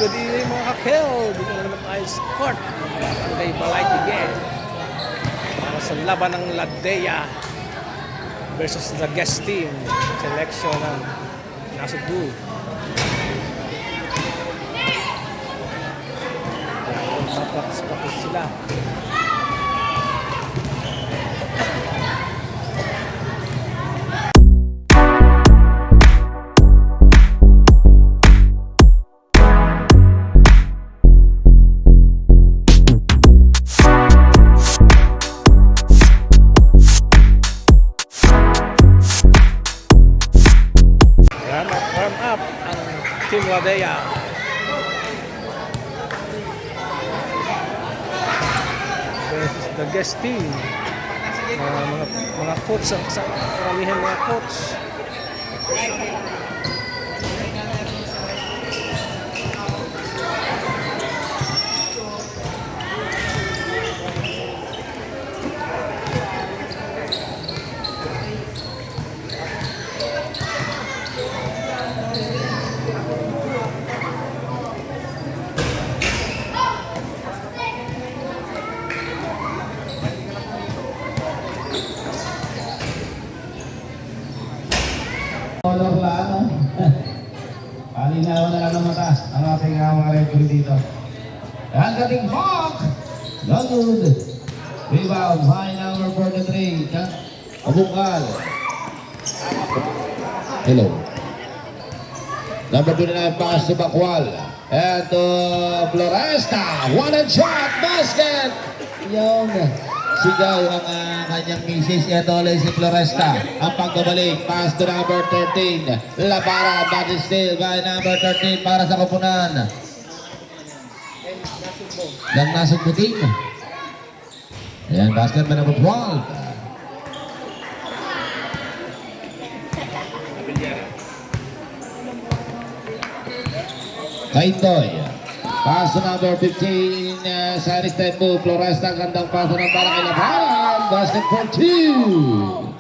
good evening mga kakel. Dito na naman tayo sa court. Ang kay Balay again. Para sa laban ng Ladea versus the guest team. Selection ng Nasugbu. Papakis sila. Warm up ang Team Ladea. Versus the guest team. Mga coach ang karamihan mga coach. Color lang. Palinawan na lang ng mata ang ating mga referee dito. Ang ating Hawk! Longwood. Rebound by number 43. Abukal. Hello. Number 29 pass to Bakwal. And to Floresta. One and shot. Basket. Yung sigaw ang kanyang misis. Ito ulit si Floresta. Ang pagbabalik. Pass to number 13. Labara. Body steal by number 13 para sa kupunan ng Nasugbu team. Ayan, basket by number 12. Kaindoy. Pass to number 15, side step move. Floresta, gandang paso ng para kay Labaran. Basket for 2.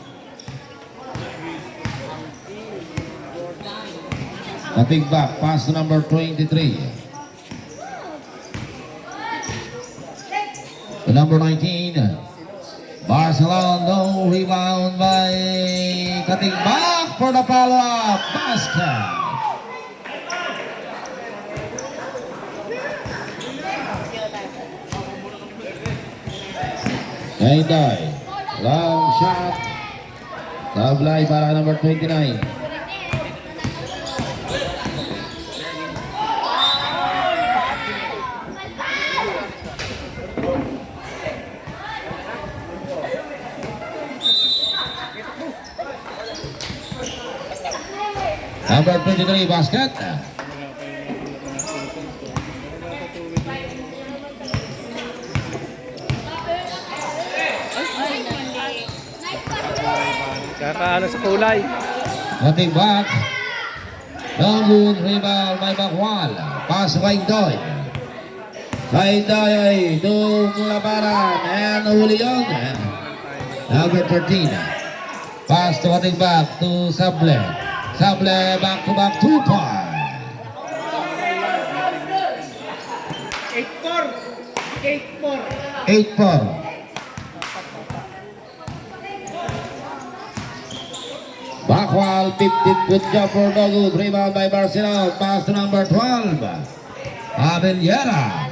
Cutting back, pass to number 23. To number 19, Barcelona, no rebound by cutting back for the follow-up basket. Kaindoy, long shot. Sablay para number 29. Number 23 basket. Kakaano sa kulay. Cutting back. Longwood rebound by Bakwal. Pass by Kaindoy. Kaindoy ay Labaran. And huli yun. Number 13. Pass to cutting back to Sable. Sable back to back 2 point. 8-4. Bakwal, 15, good job for Longwood. Rebound by Barcelona. Pass to number 12. Abellera.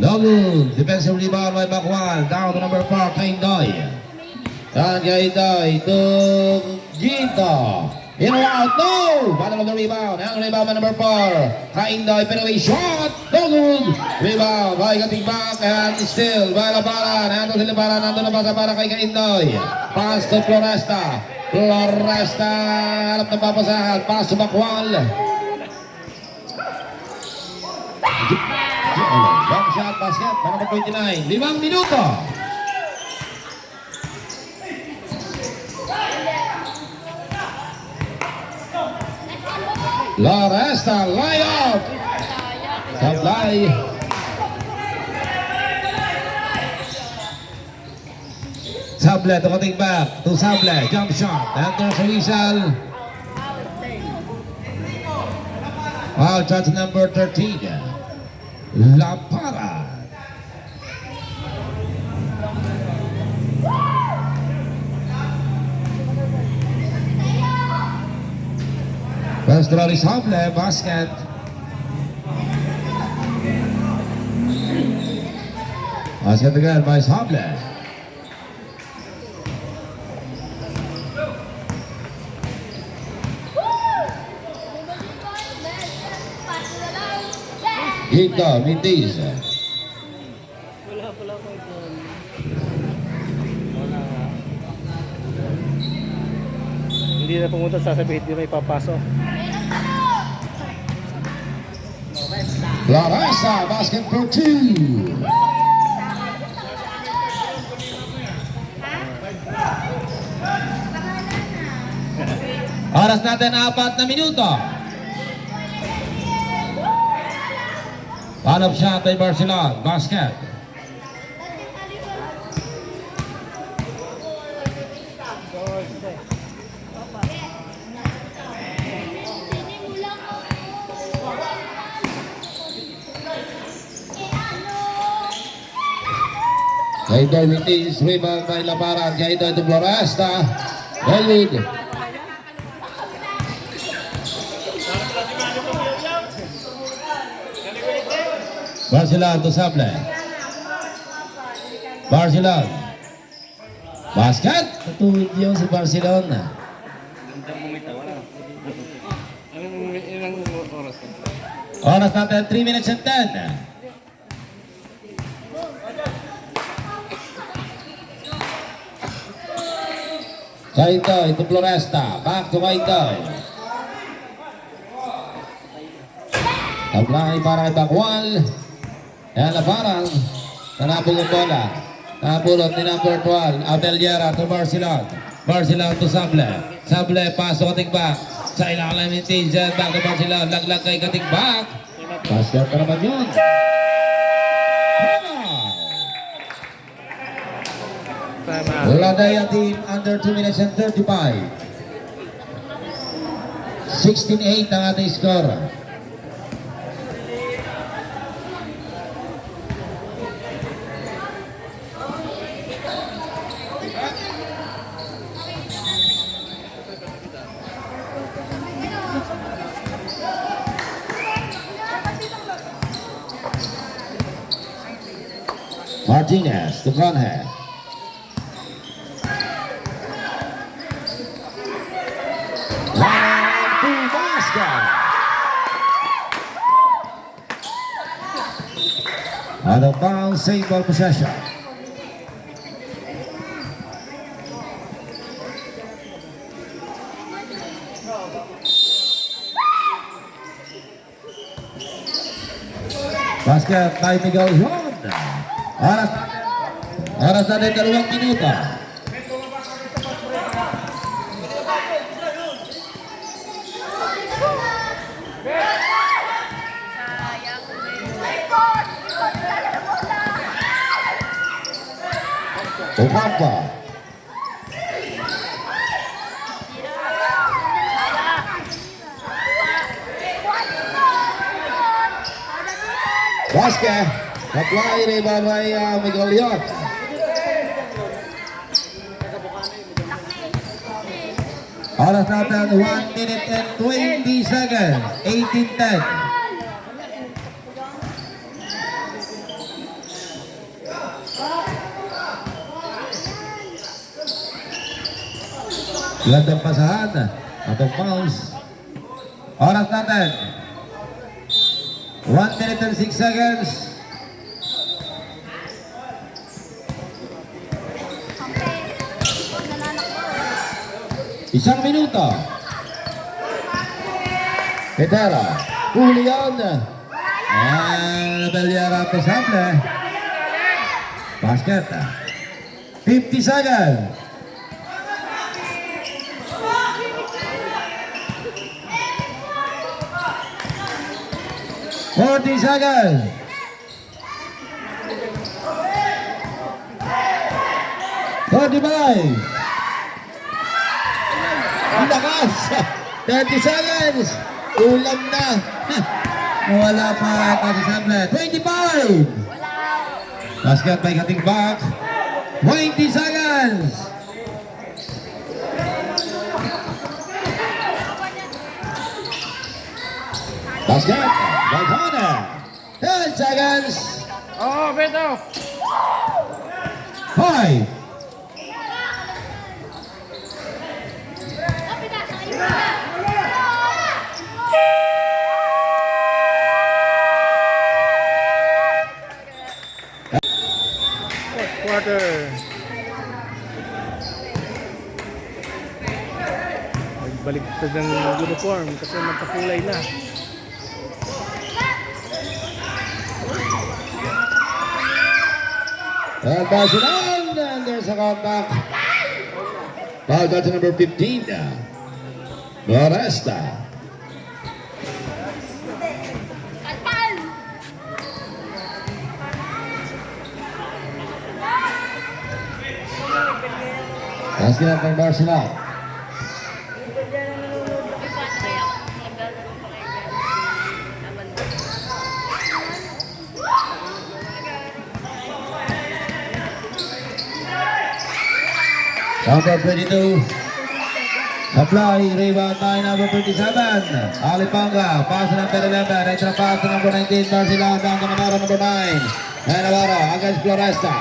Longwood, defensive rebound by Bakwal. Down to number 4, Kaindoy. And Kaindoy to Gito. In or out, no! Bottom of the rebound. And rebound by number 4. Kaindoy, penalty shot. Longwood. Rebound by cutting back. And still by Labaran. And to Labaran. Nandun na pasa para kay Kaindoy. Pass to Floresta. Floresta, harap ng papasahan. Pass to Bakwal. Long shot, basket. Number 29. 5 minuto. Floresta, layup. Sablay. Sable to cutting back to Sable, jump shot, and there's a whistle. Foul shot number 13. Lampara. First throw is Hable, basket. Basket again by Hable. Dito, Mintis. Wala pala ko ito. Wala nga. Hindi na pumunta sasabihin, hindi may papasok. Larasa, basket for 2. Oras natin 4 na minuto. Follow-up shot by Barcelona. Basket. Gaito Mintis, rebound by Labaran. Gaito to Floresta. Elwood. Barcelona to Sable. Barcelona. Basket. Natuwid yun si Barcelona. Ilang oras? Oras natin 3 minutes and 10. Kaitoy to Floresta. Back to Kaitoy. Tablay para kay Bakwal. Yan na parang nanabog ang bola. Napulot ni number 12. Abeliera to Barcelona. Barcelona to Sable. Sable pasok Katigbak. Sa ilalim ni Tijan. Back to Barcelona. Laglag kay Katigbak. Basket pa naman yun. Ladaya team under 2 minutes and 35. 16-8 ang ating score. Martinez, the front hand. Out of bounds, save ball possession. Basket by Miguel Juan. Oras natin 2 minuto. Ocampo. Basket. Apply rebound by Miguel Leon. Oras natin 1 minute and 20 seconds. 18-10. Gandang pasahan atong bounce. Oras natin 1 minute and 6 seconds. Isang minuto. Petera. Julian. Abeliera to Sable. Basket. 50 seconds. 40 seconds. 45. Ang lakas. 30 seconds. Ulam na. Wala pa kasi sable. 25. Basket by cutting back. 20 seconds. Basket by Connor. 10 seconds. Oh, Beto! 5. Fourth quarter. Nagbaliktad ng uniform kasi magkakulay na. And Barcelona, and there's a contact. Foul got to number 15. Floresta. Basket up from Barcelona. Number 22. Apply, rebound by number 27. Alipanga, pass to number 11. Extra pass to number 19. Barcelona down to Navarro, number 9. And Navarro against Floresta.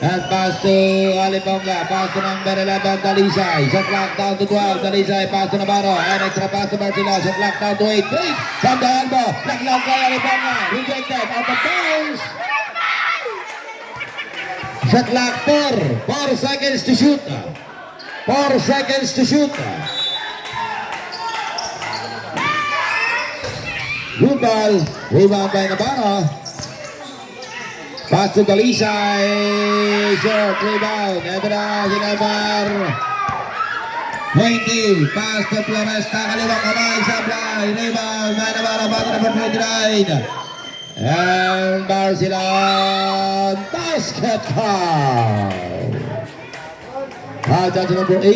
And pass to Alipanga, pass to number 11. Dalisay. Shot clock down to 12. Dalisay, pass to Navarro. And extra pass to Barcelona. Shot clock down to 8. 3 from the elbow. Naglag kay Alipanga. Rejected. Out of bounds. Shot clock 4. 4 seconds to shoot. 4 seconds to shoot. Good ball. Rebound by Navarro. Pass to Dalisay. Short rebound. Ebra Sinabar. 20. Pass to Floresta. Kaliwang kamay. Supply. Rebound by Navarro. Pass to number 29. And Barcelona basket foul. Foul down to number 8.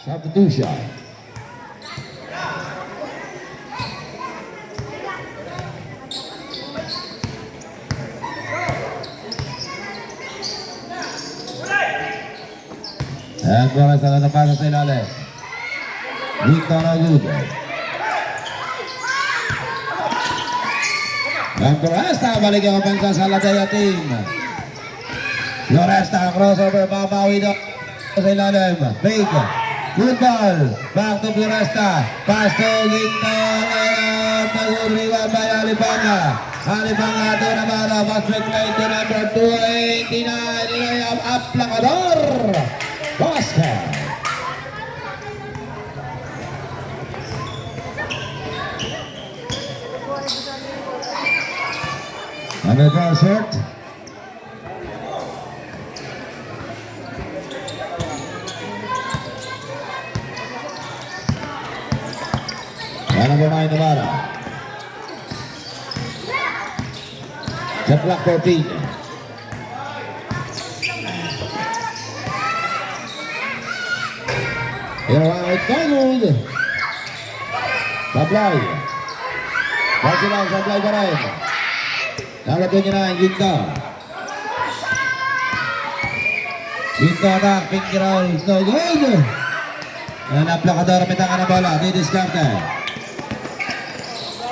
Substitution. And Flores na napasa sa ilalim. Victor Agudo. And Floresta, balik ang opensa sa Ladaya team. Floresta, crossover, babawi daw sa ilalim. Fake. Good ball. Back to Floresta. Pass to Ginto. And rebound by Alipanga. Alipanga to Navarro. Basket play to number 29. Ilayab Aplacador. Basket. Under foul short. Number 9 Navarro. Shot clock 14. Here out Gold. Supply. Barcelona supply pa rin. Number 29 Ginto. Ginto attack. Pink roll. No good. And Aplacador mitangan ang bola. Didiskarte.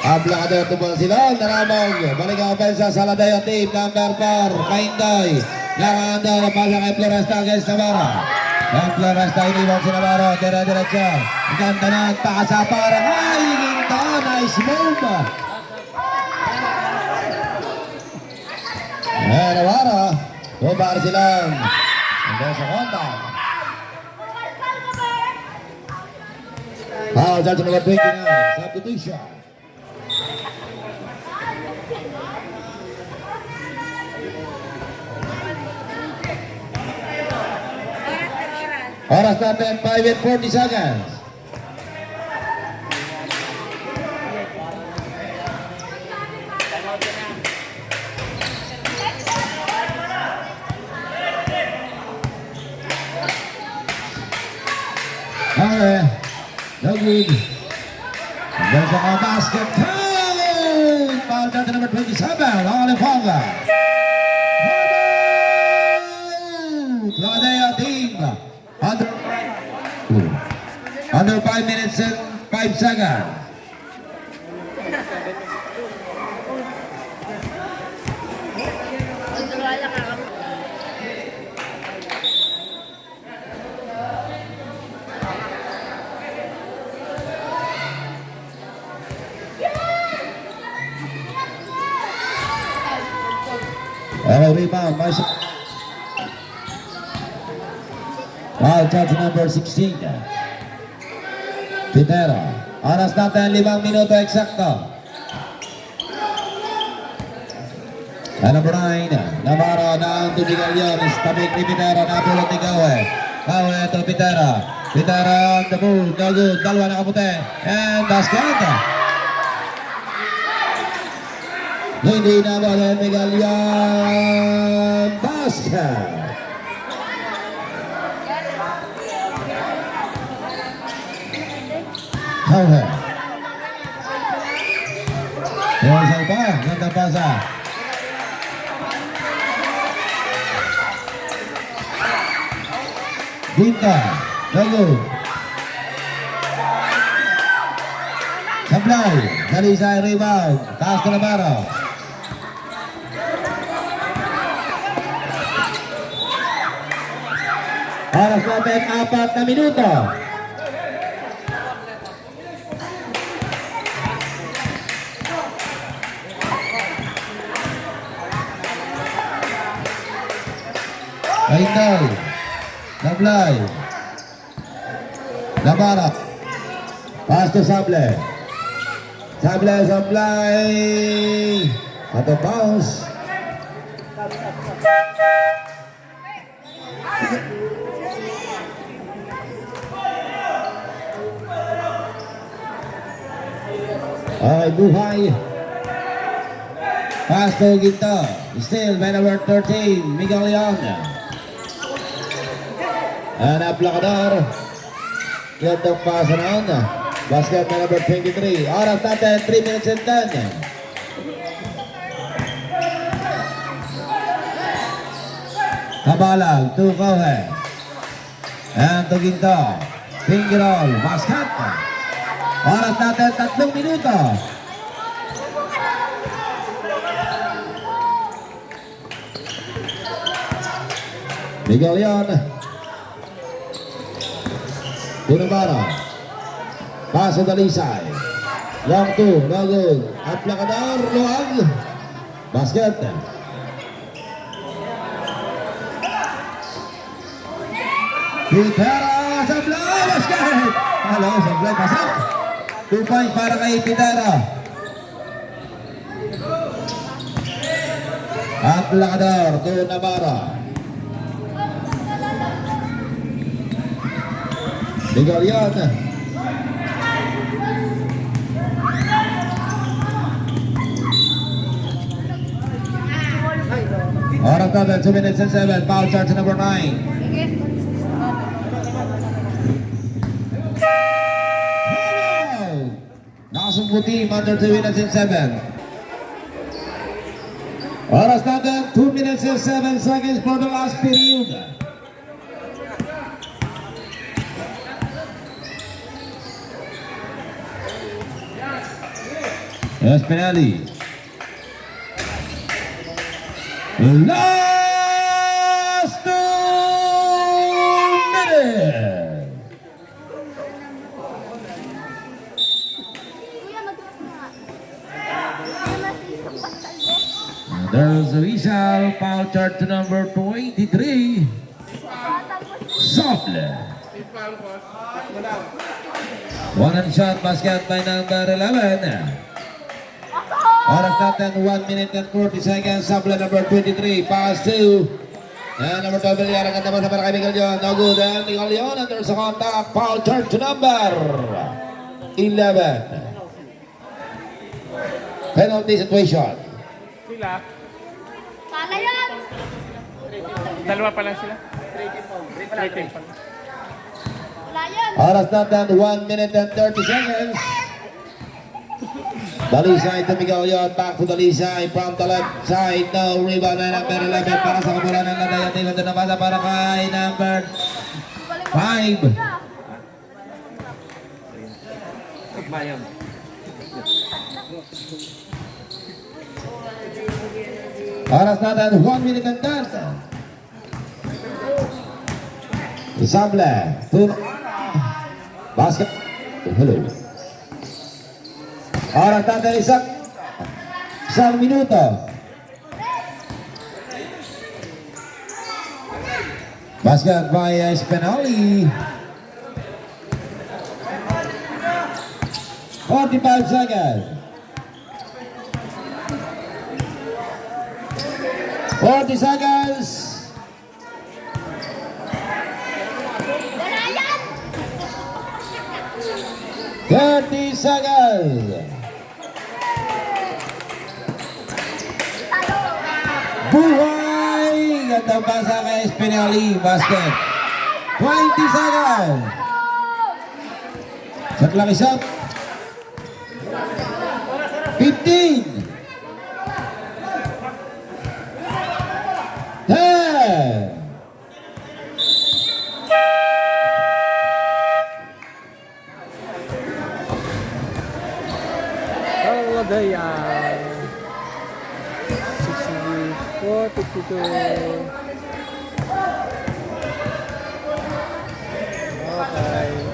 Aplacador tubol sila. Naramog. Balik ang opensa sa Ladaya team. Number 4 Kaindoy. Nakahanda. Napasa kay Floresta against Navarro. Ang Floresta iniwan si Navarro. Dire-diretso. Ganda na. Pakasa para. Ay! Ginto. Nice move. Navarro. Bubar silang. Hanggang sa kontak. Foul dyan sa number 29. Substitution. Oras natin 5 and 40 seconds. Okay, no good. There's a basket count. Foul down to number 27, Olifonga. Cladea team under 5 minutes and 5 seconds. Rebound by foul charge number 16. Pitero. Oras natin 5 minuto eksakto. Number 9. Navarro na ang tubigan yun. Istabik ni Pitero. Napulot ni Gawe. Gawe ito Pitero. Pitero on the move. No good. Dalawa na kaputi. And basket. Hindi na ba ni Miguel yan? Basket. Hauhe. Iwasay pa. Ganda pasa. Binta. Lago. Sablay. Dalisay rebound. Taas ko na Navarro. Oras natin 4 na minuto. Kainday. Sablay. Navarro. Pass to Sable. Sablay. At the bounce. Okay, Buhay. Pass to Ginto. Still by number 13, Miguel Leon. And Aplacador. Gandang pasa na on. Basket by number 23. Oras natin, 3 minutes and 10. Kabalag, to Kauhe. And to Ginto. Finger roll, basket. Oras natin 3 minuto. Miguel Leon. Punabara. Paso Dalisay. Long two, no good. Aplacador, luwag. Basket. Pitera, Sablay, basket. Hello, Sablay, pasok. 2 points para kay Pitera. Aplacador, to Navarro. Miguel Leon. Oras natin, 2 minutes and 7. Foul charge number 9. Nakasumpo team under 2 minutes and 7. Oras natin, 2 minutes and 7 seconds for the last period. Espinelli. Last 2 minutes. There's a visual foul charge to number 23. Sople. One and shot basket by number 11. Oras natin 1 minute and 40 seconds. Supply number 23. Pass to And number 12, Villar, ang ganda mo sa para kay Miguel Leon. No good. And Miguel Leon, and there's a contact. Foul turn to number 11. Penalty situation. Sila. Pala yan! Dalawa pa lang sila. 3 pa lang. Wala yan! Oras natin, 1 minute and 30 seconds. Dalisay to Miguel Leon, back to Dalisay from the left side. No rebound na number 11 para sa kabulan ng Ladaya. Tingnan na basa para kay number 5. Oras natin, 1 minute and 10. Isable. Basket. Hello. Oras natin isang minuto. Basket by Spinelli. 45 seconds. 40 seconds. Wala yan! 30 seconds. Buhay! Ganda basa kay Spinelli. Basket. 20 seconds. Saklang isa. 15. 10. Ladaya. 64, 52. Okay.